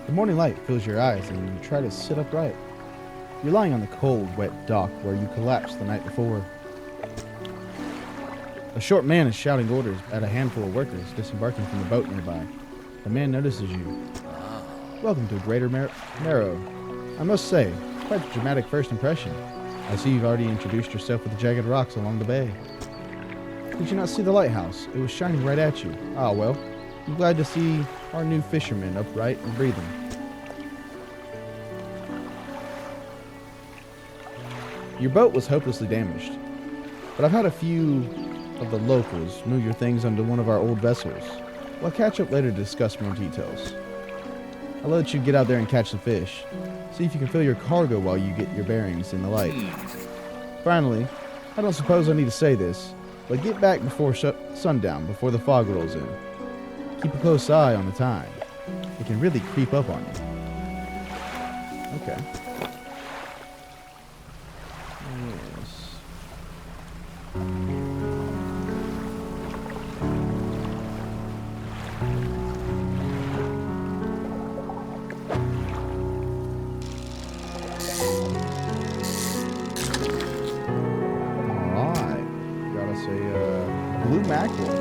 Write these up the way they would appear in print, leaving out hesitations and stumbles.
The morning light fills your eyes and you try to sit upright. You're lying on the cold, wet dock where you collapsed the night before. A short man is shouting orders at a handful of workers disembarking from the boat nearby. The man notices you. Welcome to Greater Marrow. I must say, quite a dramatic first impression. I see you've already introduced yourself with the jagged rocks along the bay. Did you not see the lighthouse? It was shining right at you. Ah, well, I'm glad to see our new fisherman upright and breathing. Your boat was hopelessly damaged, but I've had a few of the locals move your things onto one of our old vessels. We'll catch up later to discuss more details. I'll let you get out there and catch the fish. See if you can fill your cargo while you get your bearings in the light. Finally, I don't suppose I need to say this, but get back before sundown, before the fog rolls in. Keep a close eye on the time. It can really creep up on you. Okay. Yes. Alright. Got us a blue mackerel.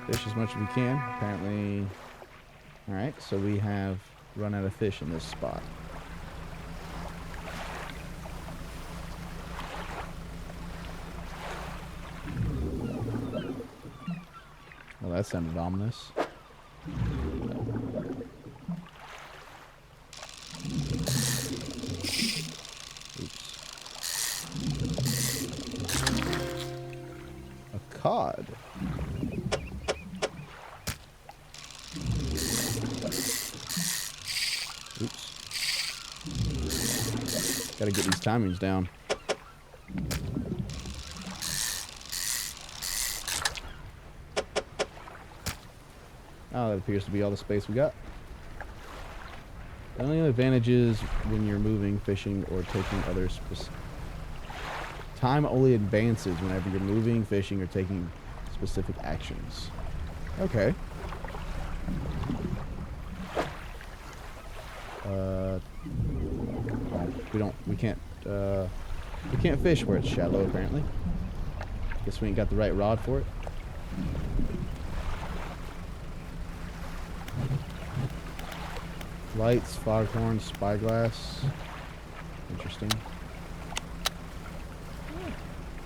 Fish as much as we can. Apparently. Alright, so we have run out of fish in this spot. Well, that sounded ominous. A cod. Oops. Gotta get these timings down. Oh, that appears to be all the space we got. The only advantage is when you're moving, fishing, or taking other time only advances whenever you're moving, fishing, or taking specific actions. Okay. We can't fish where it's shallow, apparently. Guess we ain't got the right rod for it. Lights, foghorn, spyglass. Interesting.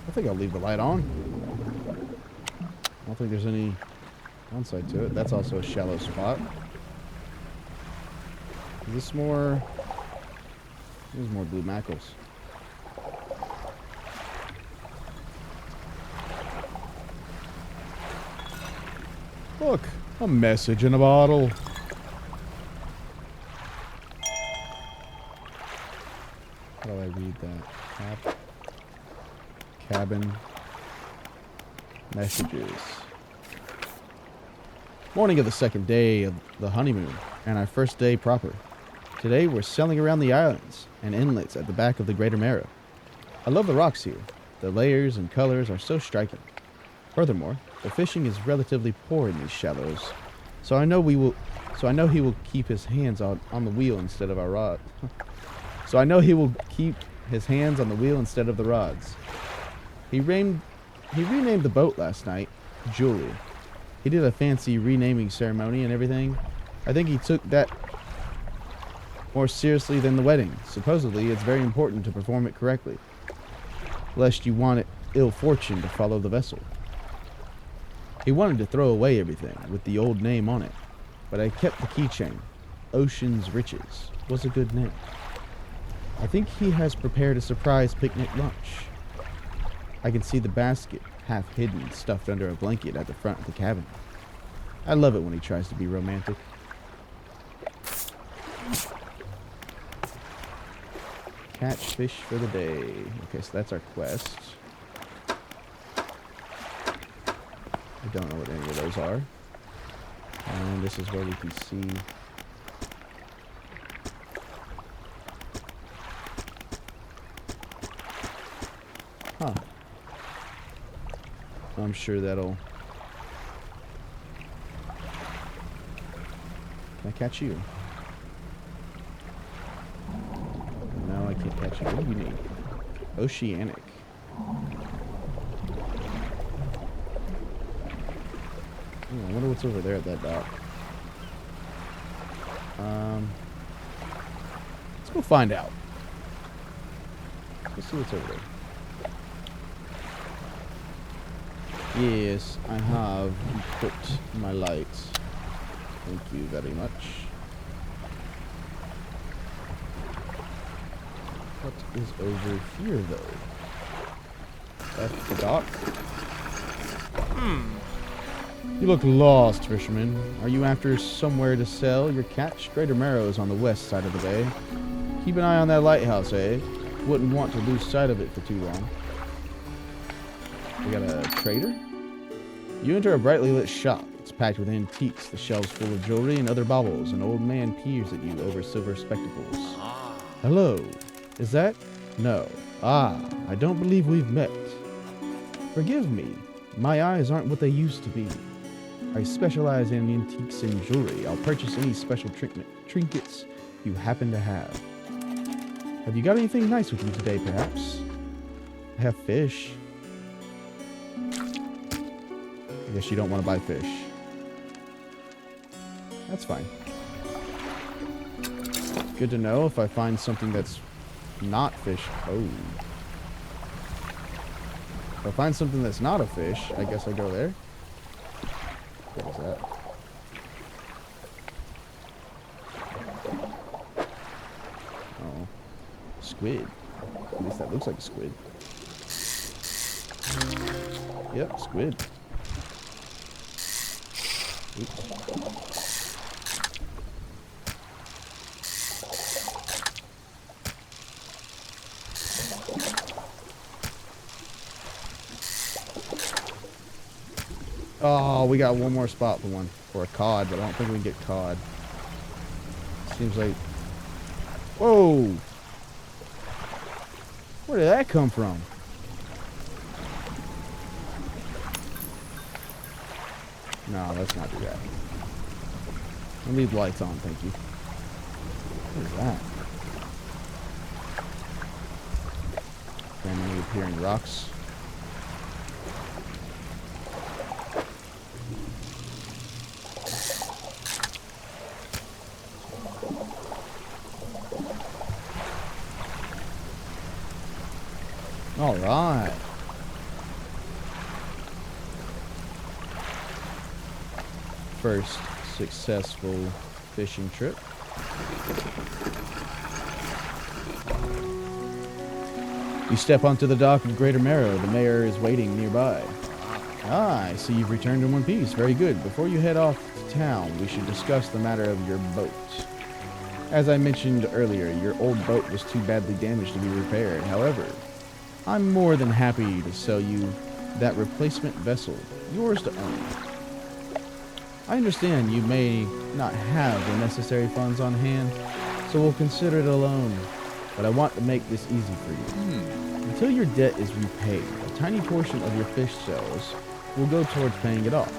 I think I'll leave the light on. I don't think there's any downside to it. That's also a shallow spot. Is this more? There's more blue mackerels. Look, a message in a bottle. How do I read that? Cabin. Messages. Morning of the second day of the honeymoon, and our first day proper. Today we're sailing around the islands and inlets at the back of the Greater Marrow. I love the rocks here. The layers and colors are so striking. Furthermore, the fishing is relatively poor in these shallows, so I know he will keep his hands on the wheel instead of our rod. So I know he will keep his hands on the wheel instead of the rods. He renamed the boat last night, Julie. He did a fancy renaming ceremony and everything. I think he took that more seriously than the wedding. Supposedly, it's very important to perform it correctly, lest you want ill fortune to follow the vessel. He wanted to throw away everything with the old name on it, but I kept the keychain. Ocean's Riches was a good name. I think he has prepared a surprise picnic lunch. I can see the basket, half hidden, stuffed under a blanket at the front of the cabin. I love it when he tries to be romantic. Catch fish for the day. Okay, so that's our quest. I don't know what any of those are. And this is where we can see Huh. I'm sure that'll... Can I catch you? No, I can't catch you. What do you need? Oceanic. I wonder what's over there at that dock. Let's go find out. Let's see what's over there. Yes, I have equipped my lights. Thank you very much. What is over here, though? That's the dock. You look lost, fisherman. Are you after somewhere to sell your catch? Greater Marrow is on the west side of the bay. Keep an eye on that lighthouse, eh? Wouldn't want to lose sight of it for too long. We got a trader? You enter a brightly lit shop. It's packed with antiques, the shelves full of jewelry and other baubles. An old man peers at you over silver spectacles. Hello. Is that? No. Ah, I don't believe we've met. Forgive me. My eyes aren't what they used to be. I specialize in antiques and jewelry. I'll purchase any special trinkets you happen to have. Have you got anything nice with you today, perhaps? I have fish. I guess you don't want to buy fish. That's fine. Good to know if I find something that's not fish. Oh. If I find something that's not a fish, I guess I go there. What is that? Oh. Squid. At least that looks like a squid. Yep, squid. Oops. Oh, we got one more spot for one. For a cod, but I don't think we can get cod. Seems like... Whoa! Where did that come from? No, let's not do that. I'll leave lights on, thank you. What is that? Randomly appearing rocks. All right. First successful fishing trip. You step onto the dock of Greater Marrow. The mayor is waiting nearby. Ah, I see you've returned in one piece. Very good. Before you head off to town, we should discuss the matter of your boat. As I mentioned earlier, your old boat was too badly damaged to be repaired. However, I'm more than happy to sell you that replacement vessel, yours to own. I understand you may not have the necessary funds on hand, so we'll consider it a loan, but I want to make this easy for you. Until your debt is repaid, a tiny portion of your fish sales will go towards paying it off.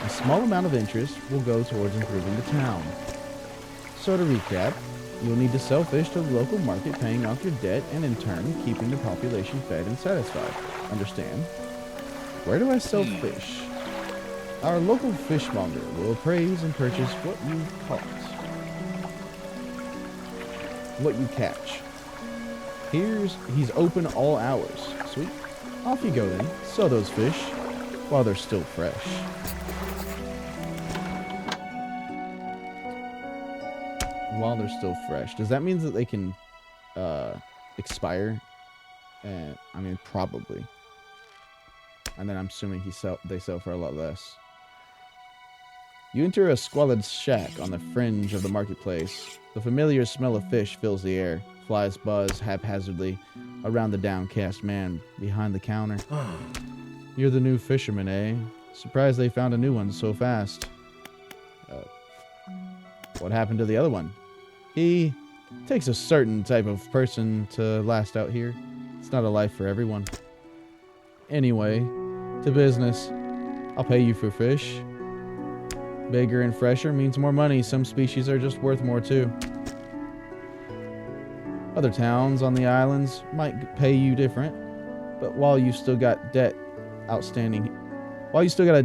A small amount of interest will go towards improving the town. So to recap, you'll need to sell fish to the local market, paying off your debt, and in turn, keeping the population fed and satisfied. Understand? Where do I sell fish? Our local fishmonger will appraise and purchase what you caught. What you catch. He's open all hours. Sweet. Off you go then. Sell those fish while they're still fresh. While they're still fresh. Does that mean that they can expire? I mean, probably. And then I'm assuming they sell for a lot less. You enter a squalid shack on the fringe of the marketplace. The familiar smell of fish fills the air. Flies buzz haphazardly around the downcast man behind the counter. You're the new fisherman, eh? Surprised they found a new one so fast. What happened to the other one? He takes a certain type of person to last out here. It's not a life for everyone. Anyway, to business. I'll pay you for fish. Bigger and fresher means more money. Some species are just worth more too. Other towns on the islands might pay you different, but while you still got debt outstanding, while you still got a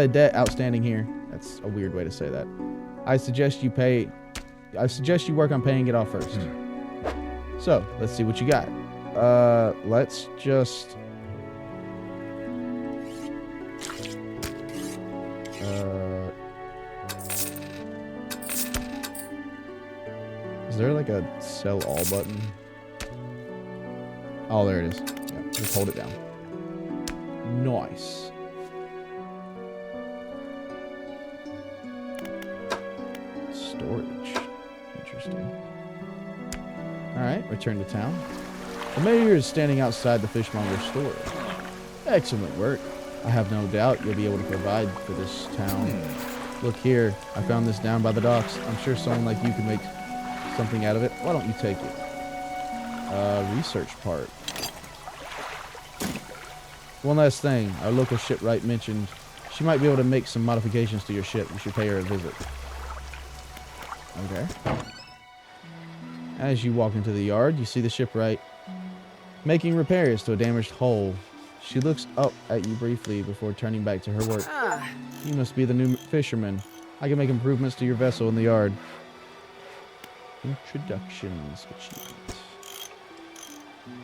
debt outstanding here, that's a weird way to say that. I suggest you work on paying it off first. So, let's see what you got. Let's just... is there like a sell all button? Oh, there it is. Yeah, just hold it down. Nice. Storage. Interesting. Alright, return to town. The mayor is standing outside the fishmonger's store. Excellent work. I have no doubt you'll be able to provide for this town. Look here, I found this down by the docks. I'm sure someone like you can make something out of it. Why don't you take it? Research part. One last thing. Our local shipwright mentioned she might be able to make some modifications to your ship. You should pay her a visit. Okay. As you walk into the yard, you see the shipwright making repairs to a damaged hull. She looks up at you briefly before turning back to her work. You must be the new fisherman. I can make improvements to your vessel in the yard. Introductions achievement.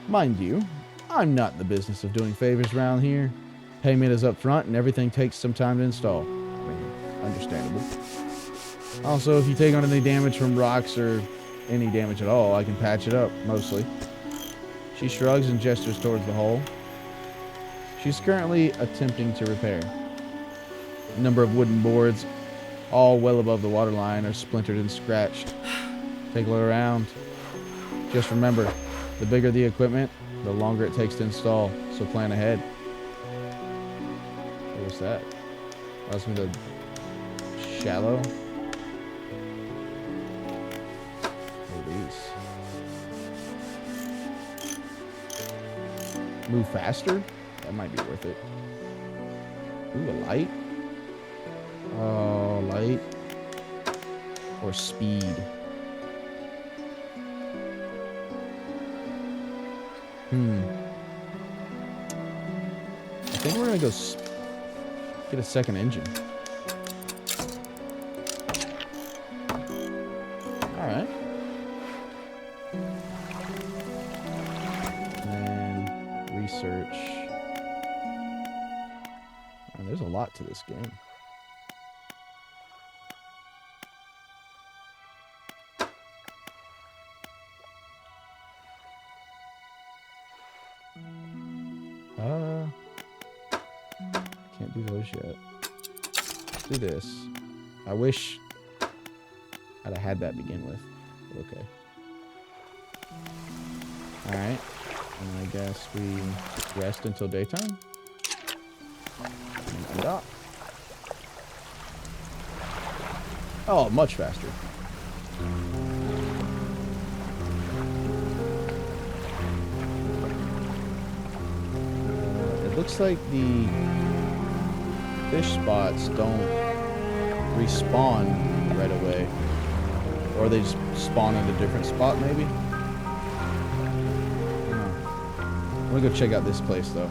Mind you, I'm not in the business of doing favors around here. Payment is up front and everything takes some time to install. I mean, understandable. Also, if you take on any damage from rocks or any damage at all, I can patch it up, mostly. She shrugs and gestures towards the hull. She's currently attempting to repair. A number of wooden boards, all well above the waterline, are splintered and scratched. Take a look around. Just remember, the bigger the equipment, the longer it takes to install, so plan ahead. What's that? Allows me to shallow. Release. Move faster? That might be worth it. Ooh, a light? Oh, light. Or speed. I think we're gonna go get a second engine. Alright. And then research. Oh, there's a lot to this game. Can't do those yet. Let's do this. I wish I'd have had that to begin with. Okay. Alright. And I guess we rest until daytime. And dock. Oh, much faster. It looks like the fish spots don't respawn right away. Or they just spawn in a different spot, maybe? I'm gonna go check out this place, though.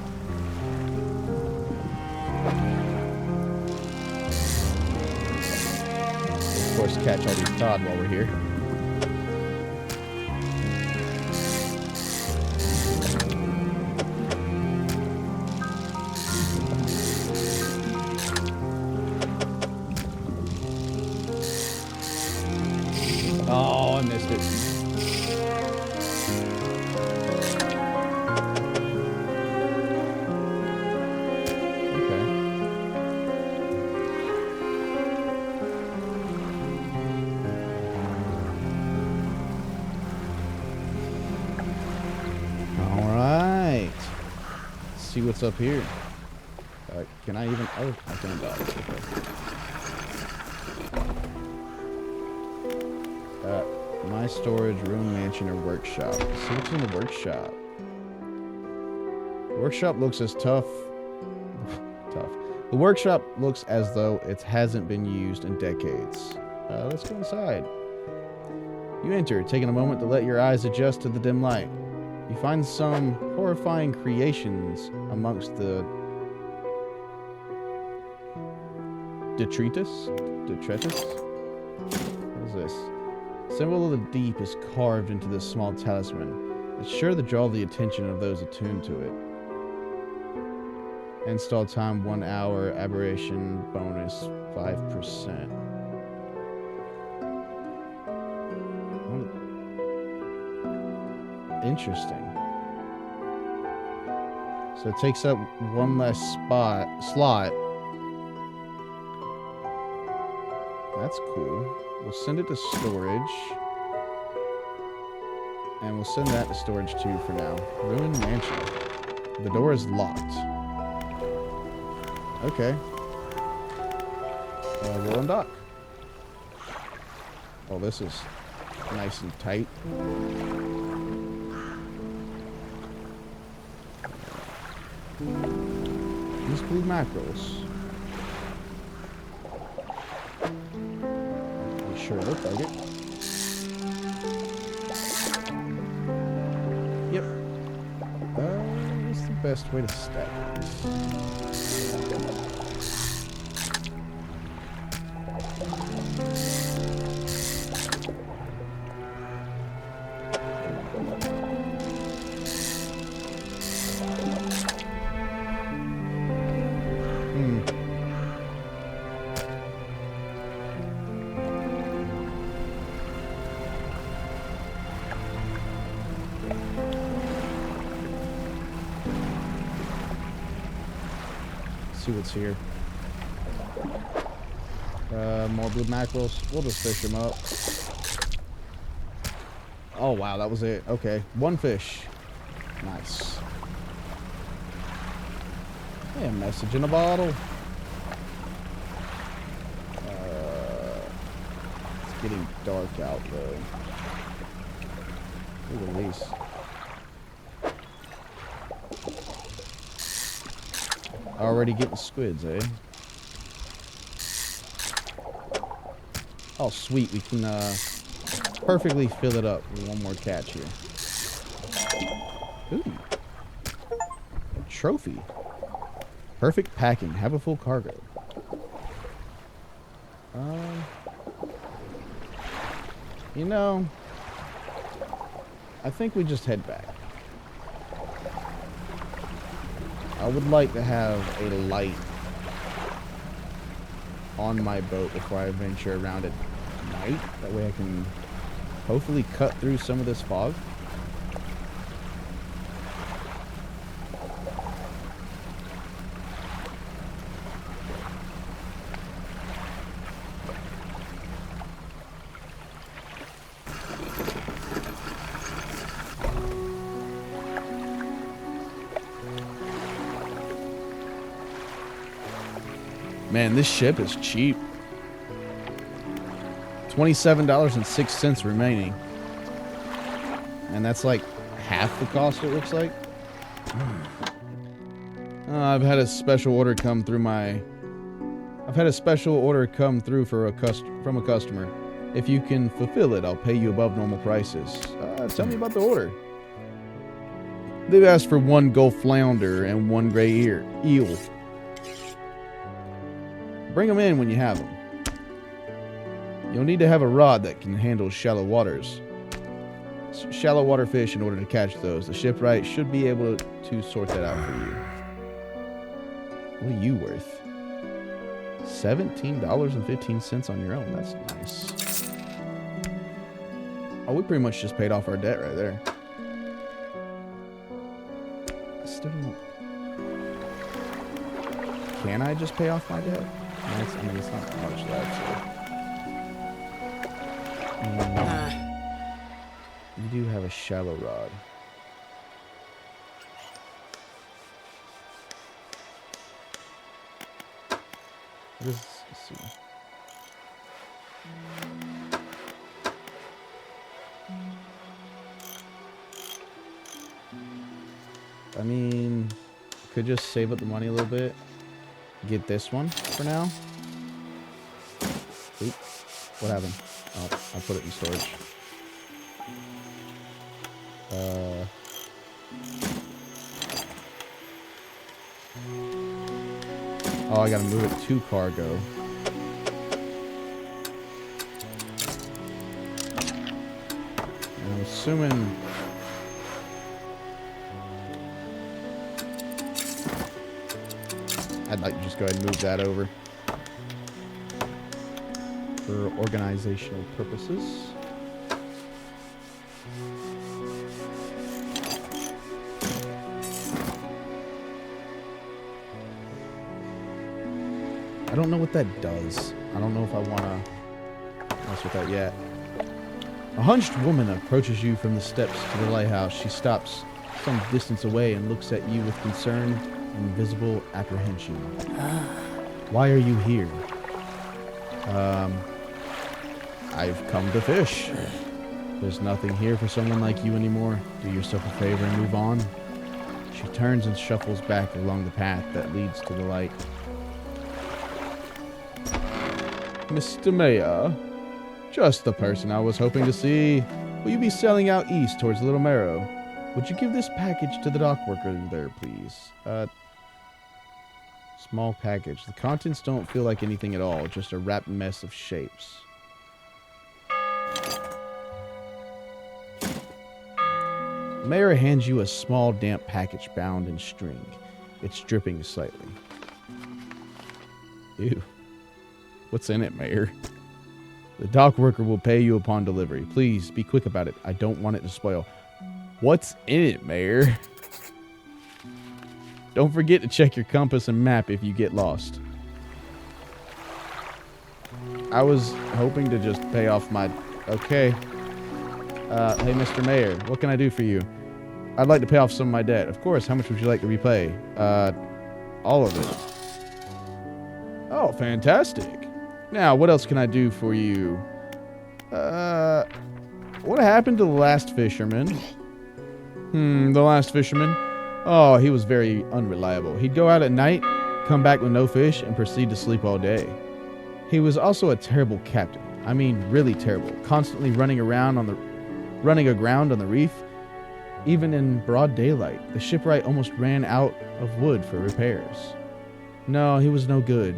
Of course, catch all these cod while we're here. Oh, I missed it. Okay. All right. Let's see what's up here. Can I even? Oh, I can dodge. Okay. My storage, room, mansion, or workshop. Let's see what's in the workshop. Workshop looks as tough. Tough. The workshop looks as though it hasn't been used in decades. Let's go inside. You enter, taking a moment to let your eyes adjust to the dim light. You find some horrifying creations amongst the detritus? Detritus? What is this? Symbol of the deep is carved into this small talisman. It's sure to draw the attention of those attuned to it. Install time 1 hour, aberration bonus 5%. Interesting. So it takes up one less slot. That's cool. We'll send it to storage. And we'll send that to storage too for now. Ruined mansion. The door is locked. Okay. We'll undock. Oh, this is nice and tight. These blue mackerels. They sure look like it. Yep. What's the best way to stack this? See what's here. More blue mackerels. We'll just fish them up. Oh wow, that was it. Okay, one fish. Nice. Hey, a message in a bottle. It's getting dark out though. Look at these. Already getting squids, eh? Oh, sweet. We can perfectly fill it up with one more catch here. Ooh. A trophy. Perfect packing. Have a full cargo. You know, I think we just head back. I would like to have a light on my boat before I venture around at night. That way I can hopefully cut through some of this fog. Man, this ship is cheap. $27.06 remaining. And that's like half the cost, it looks like. I've had a special order come through from a customer. If you can fulfill it, I'll pay you above normal prices. Tell me about the order. They've asked for 1 Gulf flounder and 1 gray eel. Bring them in when you have them. You'll need to have a rod that can handle shallow waters. Shallow water fish in order to catch those. The shipwright should be able to sort that out for you. What are you worth? $17.15 on your own. That's nice. Oh, we pretty much just paid off our debt right there. Still don't... Can I just pay off my debt? I mean, it's not that much left, so. You do have a shallow rod. Let's see. I mean, could just save up the money a little bit. Get this one for now. Oop. What happened? Oh, I put it in storage. Oh, I gotta move it to cargo. And I'm assuming... I'd like to just go ahead and move that over for organizational purposes. I don't know what that does. I don't know if I want to mess with that yet. A hunched woman approaches you from the steps to the lighthouse. She stops some distance away and looks at you with concern and visible apprehension. Why are you here? I've come to fish. There's nothing here for someone like you anymore. Do yourself a favor and move on. She turns and shuffles back along the path that leads to the light. Mr. Mayor, just the person I was hoping to see. Will you be sailing out east towards Little Marrow? Would you give this package to the dock worker there, please? Small package. The contents don't feel like anything at all, just a wrapped mess of shapes. The mayor hands you a small, damp package bound in string. It's dripping slightly. Ew. What's in it, Mayor? The dock worker will pay you upon delivery. Please, be quick about it. I don't want it to spoil. What's in it, Mayor? Don't forget to check your compass and map if you get lost. I was hoping to just pay off my... Okay. Hey, Mr. Mayor, what can I do for you? I'd like to pay off some of my debt. Of course, how much would you like to repay? All of it. Oh, fantastic. Now, what else can I do for you? What happened to the last fisherman? The last fisherman? Oh, he was very unreliable. He'd go out at night, come back with no fish, and proceed to sleep all day. He was also a terrible captain. I mean, really terrible. Constantly running aground on the reef, even in broad daylight. The shipwright almost ran out of wood for repairs. No, he was no good.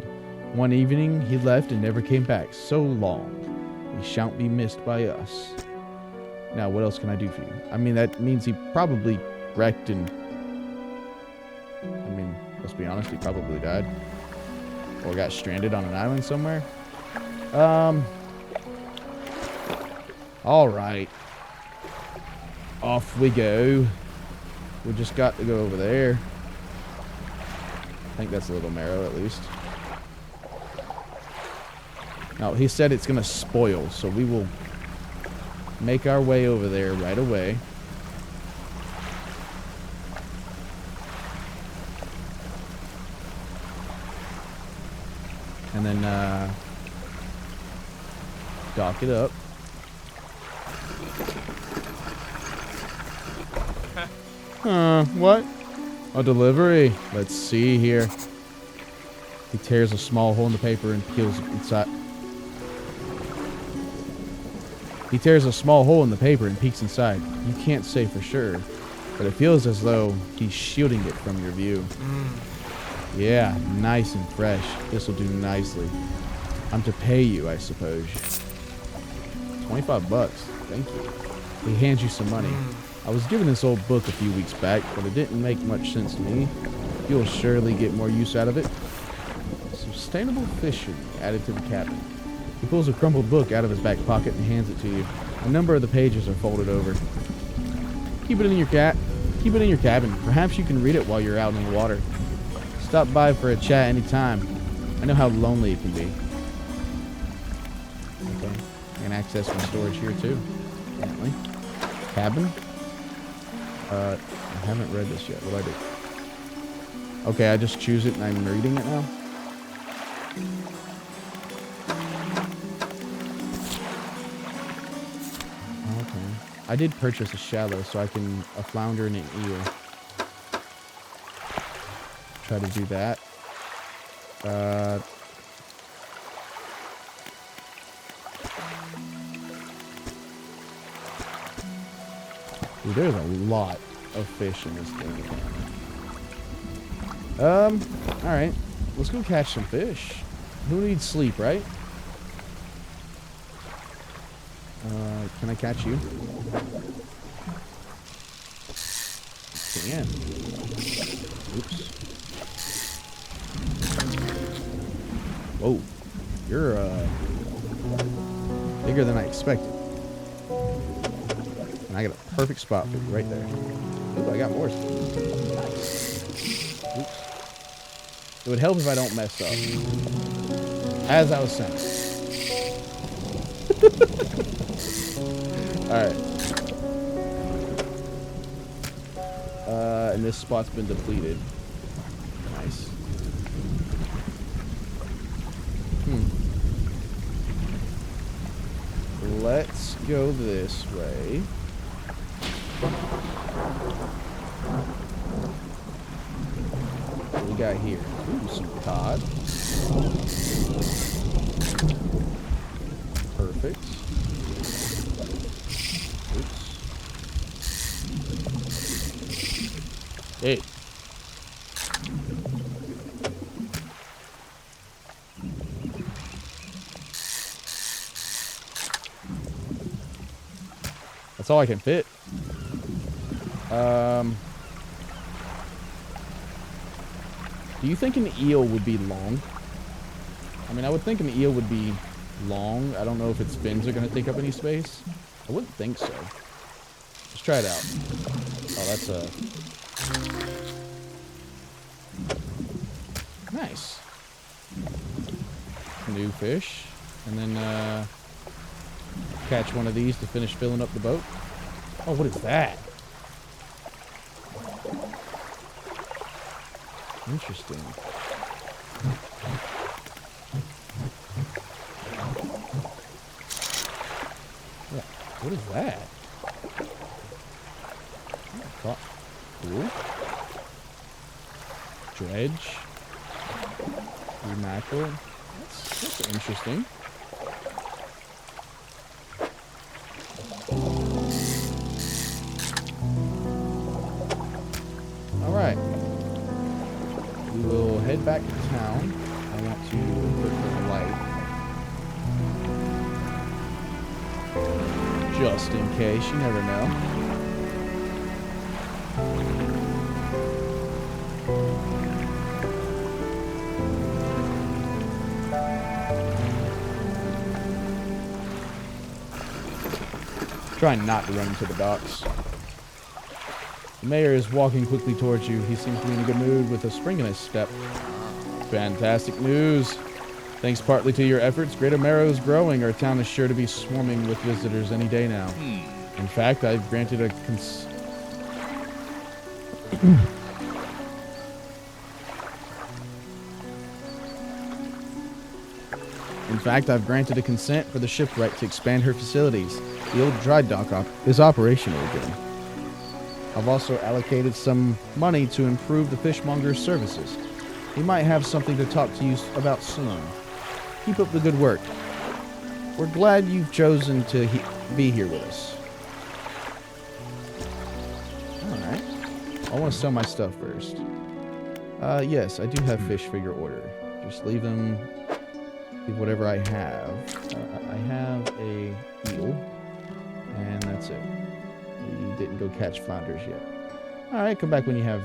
One evening, he left and never came back. So long. He shan't be missed by us. Now, what else can I do for you? I mean, that means he probably wrecked and... I mean, let's be honest, he probably died. Or got stranded on an island somewhere. Alright. Off we go. We just got to go over there. I think that's a Little Marrow, at least. No, he said it's going to spoil, so we will make our way over there right away. And then, dock it up. What? A delivery. Let's see here. He tears a small hole in the paper and peels inside. He tears a small hole in the paper and peeks inside. You can't say for sure, but it feels as though he's shielding it from your view. Yeah, nice and fresh. This'll do nicely. I'm to pay you, I suppose. 25 bucks. Thank you. He hands you some money. I was given this old book a few weeks back, but it didn't make much sense to me. You'll surely get more use out of it. Sustainable fishing added to the cabin. He pulls a crumpled book out of his back pocket and hands it to you. A number of the pages are folded over. Keep it in your cabin. Perhaps you can read it while you're out in the water. Stop by for a chat anytime. I know how lonely it can be. Okay. I can access some storage here too. Apparently. Cabin. I haven't read this yet. What do I do? Okay, I just choose it and I'm reading it now. Okay. I did purchase a shallow, so I can a flounder and an eel. try to do that. Dude, there's a lot of fish in this thing. Alright. Let's go catch some fish. Who needs sleep, right? Can I catch you? Can. Oops. Whoa. You're, bigger than I expected. And I got a perfect spot for you right there. Ooh, I got more. Nice. Oops. It would help if I don't mess up. As I was saying. Alright. And this spot's been depleted. Nice. Let's go this way. What we got here? Ooh, some cod. Perfect. Oops. Hey. That's all I can fit. Do you think an eel would be long? I mean, I would think an eel would be long. I don't know if its fins are going to take up any space. I wouldn't think so. Let's try it out. Oh, that's a... Nice. New fish. And then, catch one of these to finish filling up the boat. Oh, what is that? Interesting. Yeah, what is that? Oh, cool. Dredge. Mackerel. That's interesting. Alright. We will head back to town. I want to look for the light. Just in case, you never know. Trying not to run into the docks. The mayor is walking quickly towards you. He seems to be in a good mood with a spring in his step. Fantastic news. Thanks partly to your efforts, Greater Marrow is growing. Our town is sure to be swarming with visitors any day now. In fact, I've granted a consent for the shipwright to expand her facilities. The old dry dock is operational again. I've also allocated some money to improve the fishmonger's services. He might have something to talk to you about soon. Keep up the good work. We're glad you've chosen to be here with us. Alright. I want to sell my stuff first. Yes, I do have fish for your order. Just leave whatever I have. I have a eel. And that's it. You didn't go catch flounders yet. Alright, come back when you have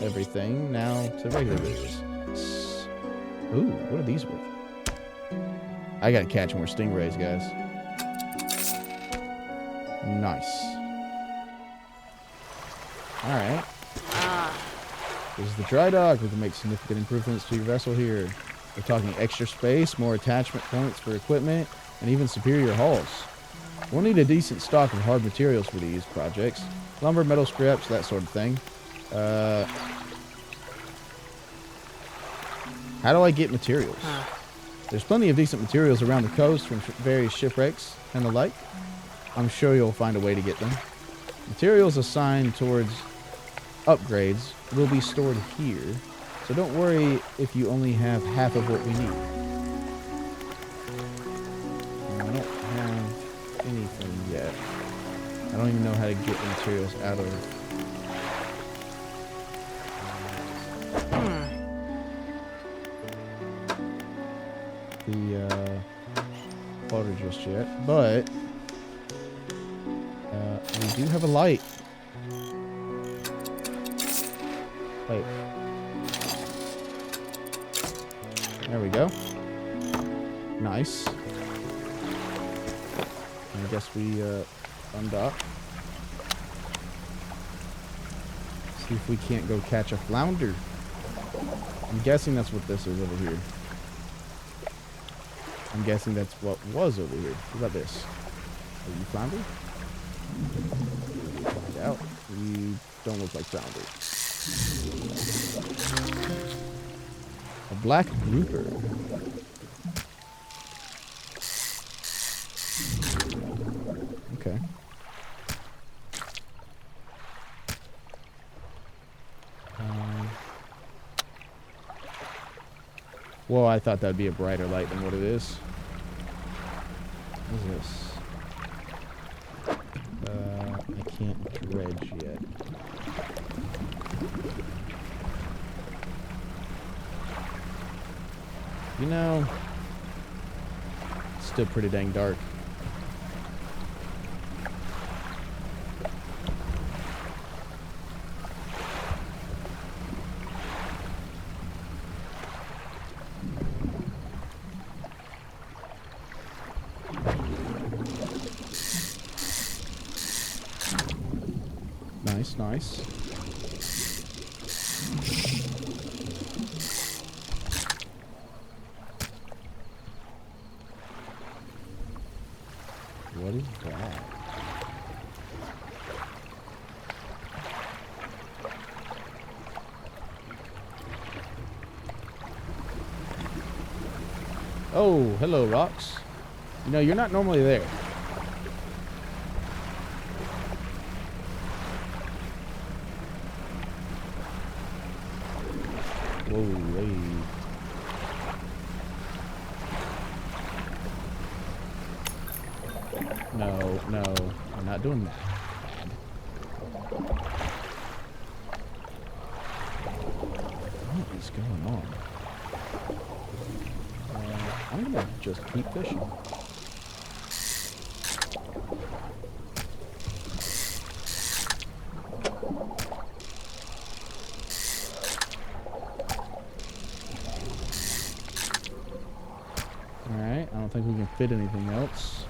everything. Now to regular business. Ooh, what are these worth? I gotta catch more stingrays, guys. Nice. Alright. This is the dry dock. We can make significant improvements to your vessel here. We're talking extra space, more attachment points for equipment, and even superior hulls. We'll need a decent stock of hard materials for these projects. Lumber, metal scraps, that sort of thing. How do I get materials? There's plenty of decent materials around the coast from various shipwrecks and the like. I'm sure you'll find a way to get them. Materials assigned towards upgrades will be stored here. So don't worry if you only have half of what we need. I don't have anything yet. I don't even know how to get materials out of the water just yet, but we do have a light. Wait. There we go. Nice. I guess we undock. See if we can't go catch a flounder. I'm guessing that's what this is over here. I'm guessing that's what was over here. What about this? Are you flounder? Find out. You don't look like flounder. A black grouper. Okay. Well, I thought that'd be a brighter light than what it is. What is this? I can't dredge yet. You know, it's still pretty dang dark. Nice, nice. What is that? Oh, hello, rocks. You know, you're not normally there. Whoa, hey. No, no, I'm not doing that. What is going on? I'm gonna just keep fishing. Alright, I don't think we can fit anything else.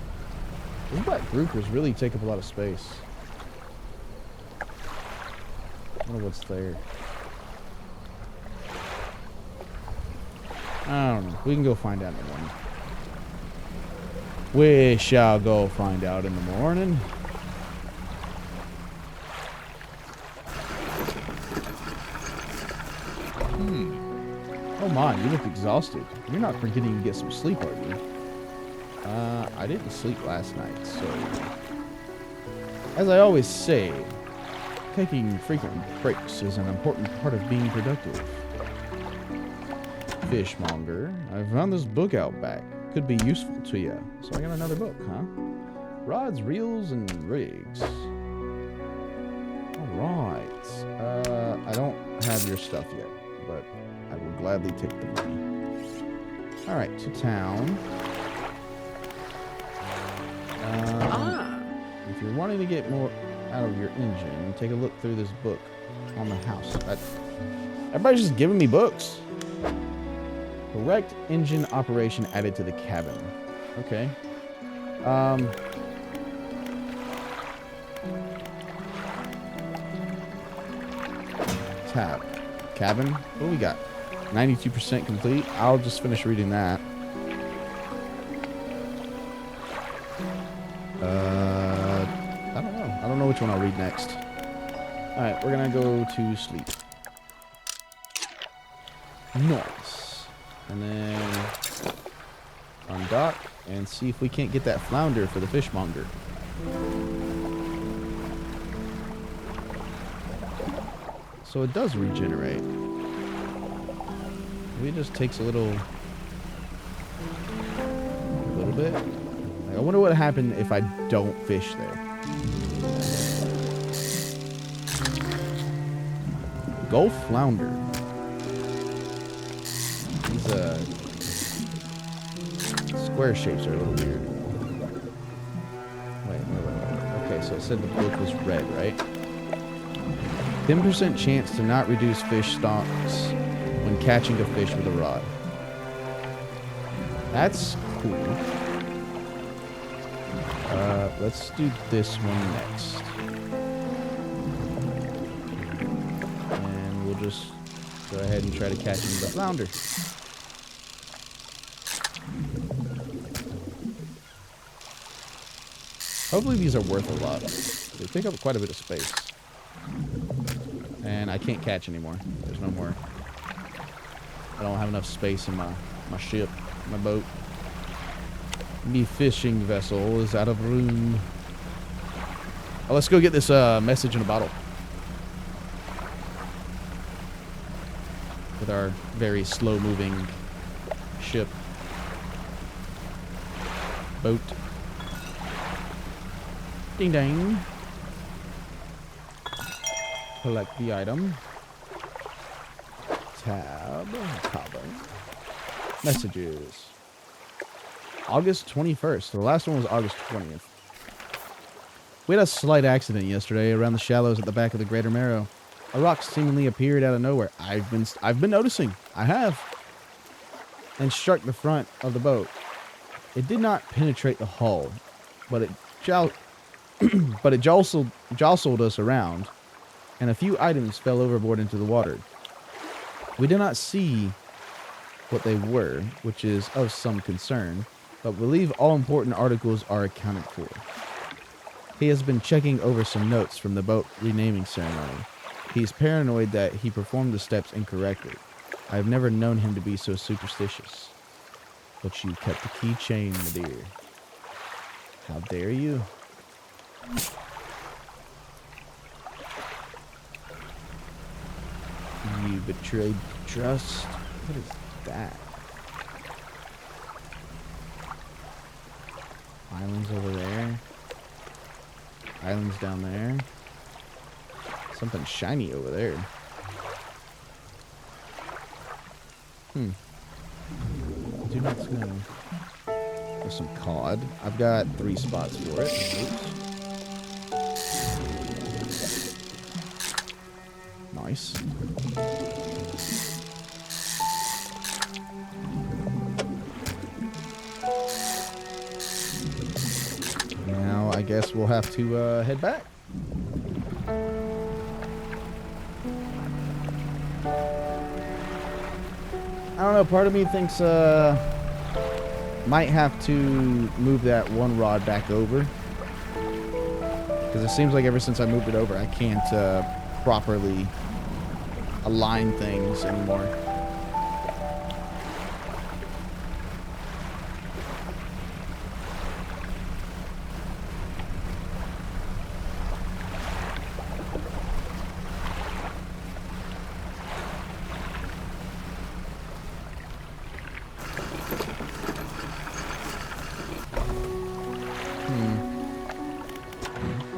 These black groupers really take up a lot of space. I wonder what's there. I don't know. We can go find out in the morning. We shall go find out in the morning. Oh my, you look exhausted. You're not forgetting to get some sleep, are you? I didn't sleep last night, so... As I always say, taking frequent breaks is an important part of being productive. Fishmonger, I found this book out back. Could be useful to you. So I got another book, huh? Rods, reels, and rigs. Alright. I don't have your stuff yet, but I will gladly take the money. Alright, to town. If you're wanting to get more out of your engine, take a look through this book on the house. Everybody's just giving me books. Correct engine operation added to the cabin. Okay. Tab. Cabin. What do we got? 92% complete. I'll just finish reading that. I don't know. I don't know which one I'll read next. Alright, we're gonna go to sleep. Nice. And then undock and see if we can't get that flounder for the fishmonger. So it does regenerate. Maybe it just takes a little bit. Like, I wonder what happened if I don't fish there. Gulf flounder. These square shapes are a little weird. Wait. Okay, so it said the book was red, right? 10% chance to not reduce fish stocks when catching a fish with a rod. That's cool. Let's do this one next. And we'll just go ahead and try to catch the flounder. Hopefully these are worth a lot. They take up quite a bit of space. And I can't catch anymore. There's no more. I don't have enough space in my ship, my boat. Me fishing vessel is out of room. Oh, let's go get this message in a bottle. With our very slow-moving ship. Boat. Ding dang. Collect the item. Tab. Messages. August 21st. The last one was August 20th. We had a slight accident yesterday around the shallows at the back of the Greater Marrow. A rock seemingly appeared out of nowhere. I've been noticing. I have. And struck the front of the boat. It did not penetrate the hull, but it jostled us around, and a few items fell overboard into the water. We did not see what they were, which is of some concern, but believe all important articles are accounted for. He has been checking over some notes from the boat renaming ceremony. He's paranoid that he performed the steps incorrectly. I have never known him to be so superstitious. But you kept the keychain, my dear. How dare you? You betrayed trust. What is that? Islands over there. Islands down there. Something shiny over there. Do not know. There's some cod. I've got 3 spots for it. Oops. Nice. Now I guess we'll have to head back. I don't know, part of me thinks might have to move that one rod back over, because it seems like ever since I moved it over I can't properly align things anymore.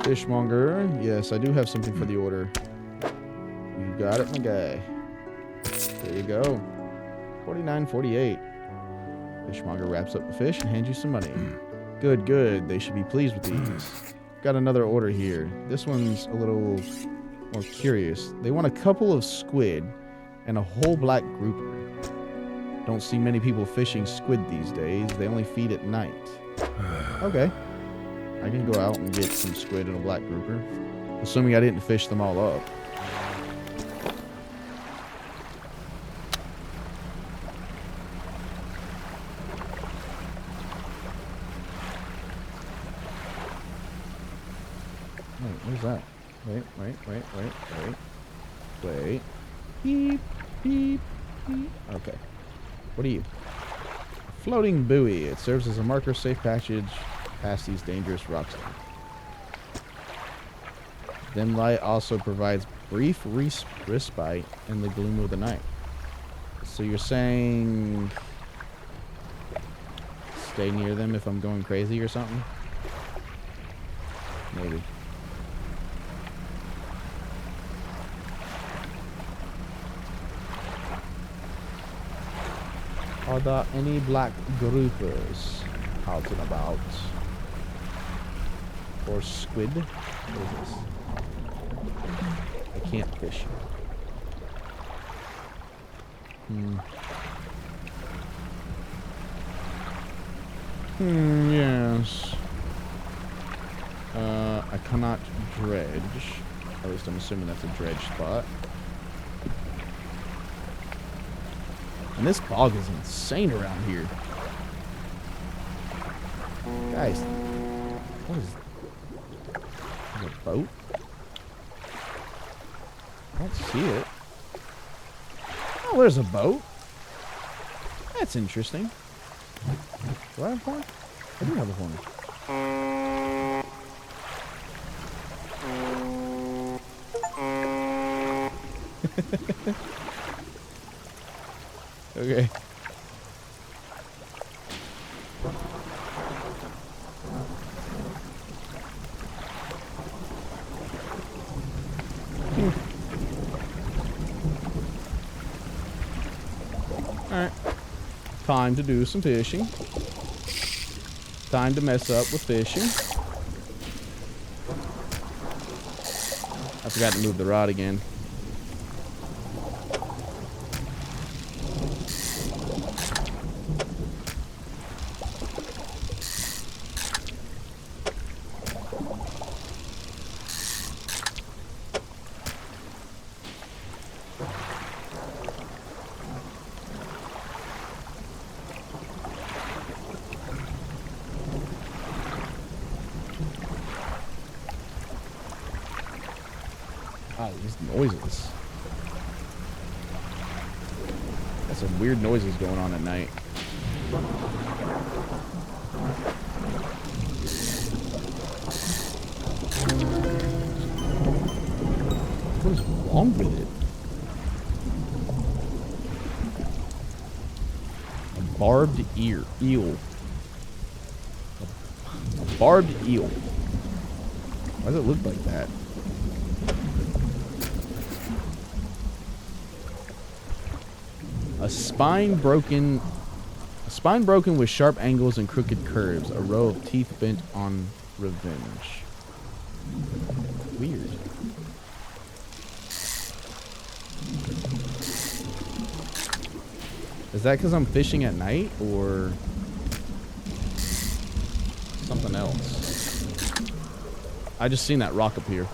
Fishmonger. Yes, I do have something for the order. You got it, my guy. There you go. 49.48. Fishmonger wraps up the fish and hands you some money. Good, good. They should be pleased with these. Got another order here. This one's a little more curious. They want a couple of squid and a whole black grouper. Don't see many people fishing squid these days. They only feed at night. Okay. I can go out and get some squid and a black grouper, assuming I didn't fish them all up. Wait, where's that? Wait. Beep, beep, beep. Okay. What are you? Floating buoy. It serves as a marker safe passage past these dangerous rocks. Dim light also provides brief respite in the gloom of the night. So you're saying stay near them if I'm going crazy or something? Maybe. Are there any black groupers out and about? Or squid? What is this? I can't fish. Yes. I cannot dredge. At least I'm assuming that's a dredge spot. And this fog is insane around here. Guys, what is a boat? I don't see it. Oh, there's a boat. That's interesting. Do I have a horn? I do have a horn. Okay. Alright. Time to do some fishing. Time to mess up with fishing. I forgot to move the rod again. Ah, these noises. Got some weird noises going on at night. What is wrong with it? A barbed eel. A barbed eel. Why does it look like that? A spine broken with sharp angles and crooked curves. A row of teeth bent on revenge. Weird. Is that because I'm fishing at night or something else? I just seen that rock up here.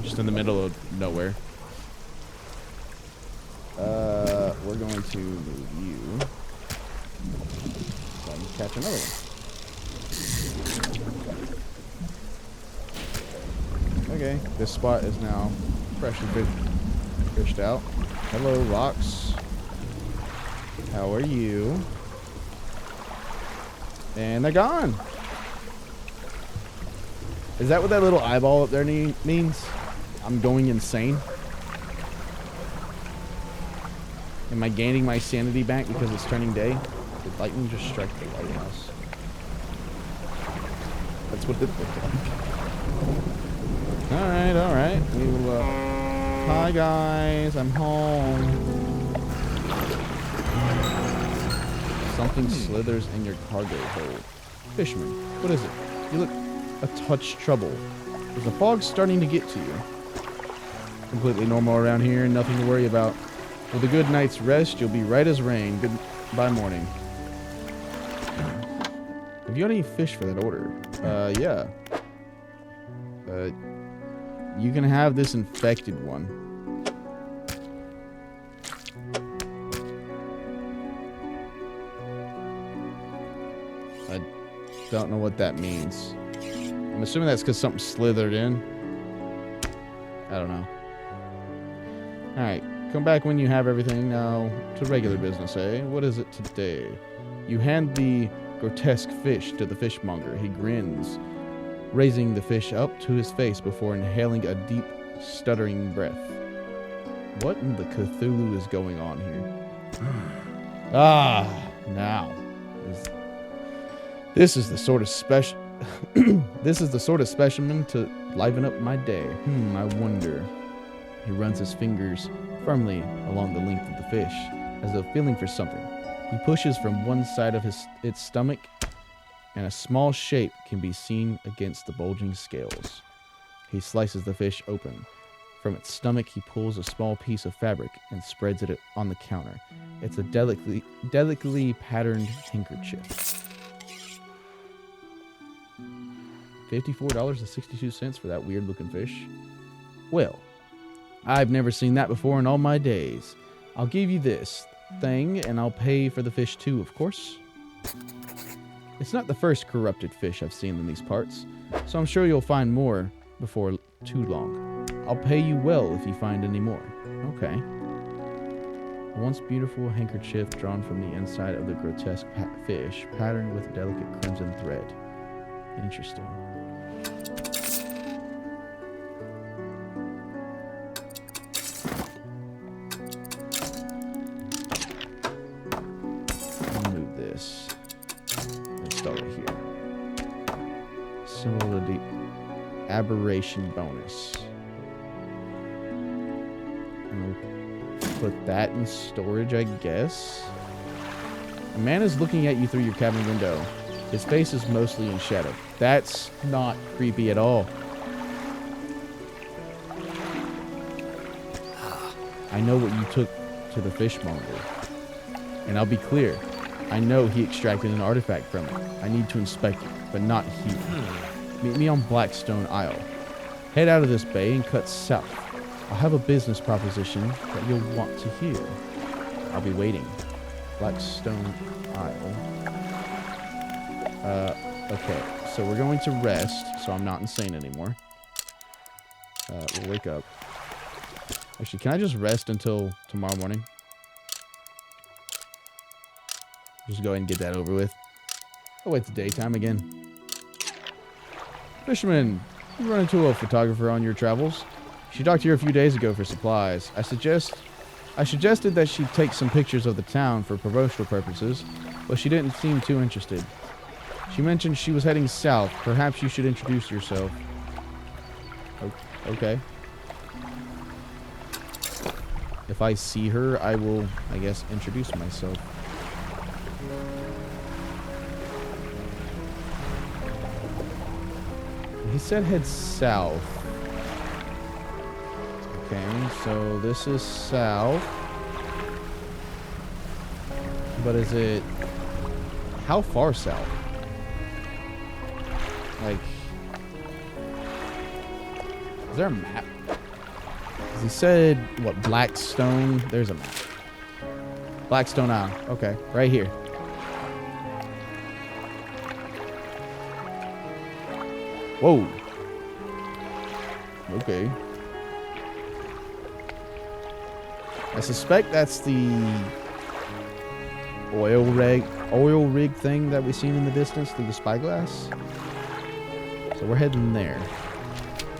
Just in the middle of nowhere. We're going to move you. So I can catch another one. Okay, this spot is now freshly fished out. Hello, rocks. How are you? And they're gone. Is that what that little eyeball up there means? I'm going insane. Am I gaining my sanity back because it's turning day? Did lightning just strike the lighthouse? That's what it looked like. Alright. We will, hi guys, I'm home. Something slithers in your cargo hold. Fisherman, what is it? You look a touch troubled. Is the fog starting to get to you? Completely normal around here, nothing to worry about. With a good night's rest, you'll be right as rain. Goodbye morning. Have you got any fish for that order? Yeah. You can have this infected one. I don't know what that means. I'm assuming that's because something slithered in. I don't know. Alright. Come back when you have everything. Now to regular business, eh? What is it today? You hand the grotesque fish to the fishmonger. He grins, raising the fish up to his face before inhaling a deep, stuttering breath. What in the Cthulhu is going on here? Now. This is the sort of special... This is the sort of specimen to liven up my day. I wonder. He runs his fingers firmly along the length of the fish, as though feeling for something. He pushes from one side of its stomach, and a small shape can be seen against the bulging scales. He slices the fish open. From its stomach, he pulls a small piece of fabric and spreads it on the counter. It's a delicately patterned handkerchief. $54.62 for that weird-looking fish. Well, I've never seen that before in all my days. I'll give you this thing, and I'll pay for the fish too, of course. It's not the first corrupted fish I've seen in these parts, so I'm sure you'll find more before too long. I'll pay you well if you find any more. Okay. A once beautiful handkerchief drawn from the inside of the grotesque fish, patterned with delicate crimson thread. Interesting. Move this. Let's start right here. Symbol of the aberration bonus. Put that in storage, I guess. A man is looking at you through your cabin window. His face is mostly in shadow. That's not creepy at all. I know what you took to the fishmonger. And I'll be clear. I know he extracted an artifact from it. I need to inspect it, but not here. Meet me on Blackstone Isle. Head out of this bay and cut south. I'll have a business proposition that you'll want to hear. I'll be waiting. Blackstone Isle. Okay, so we're going to rest, so I'm not insane anymore. We'll wake up. Actually, can I just rest until tomorrow morning? Just go ahead and get that over with. Oh, wait, it's daytime again. Fisherman, you run into a photographer on your travels. She talked here a few days ago for supplies. I suggested that she take some pictures of the town for promotional purposes, but she didn't seem too interested. She mentioned she was heading south. Perhaps you should introduce yourself. Okay. If I see her, I will, I guess, introduce myself. He said head south. Okay, so this is south. But is it... How far south? Like... Is there a map? Because he said, what, Blackstone? There's a map. Blackstone Isle. Okay, right here. Whoa. Okay. I suspect that's the oil rig thing that we've seen in the distance through the spyglass. So we're heading there.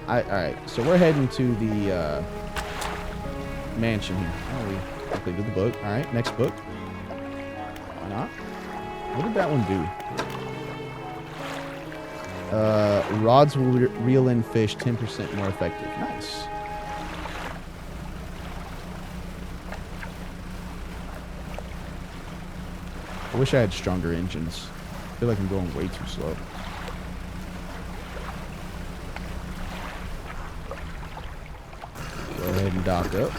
Alright, so we're heading to the mansion here. Oh, we completed the book. Alright, next book. Why not? What did that one do? Rods will reel in fish 10% more effective. Nice. I wish I had stronger engines. I feel like I'm going way too slow. Go ahead and dock up.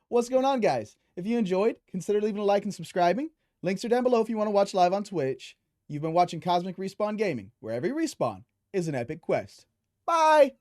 What's going on, guys? If you enjoyed, consider leaving a like and subscribing. Links are down below if you want to watch live on Twitch. You've been watching Cosmic Respawn Gaming, where every respawn is an epic quest. Bye!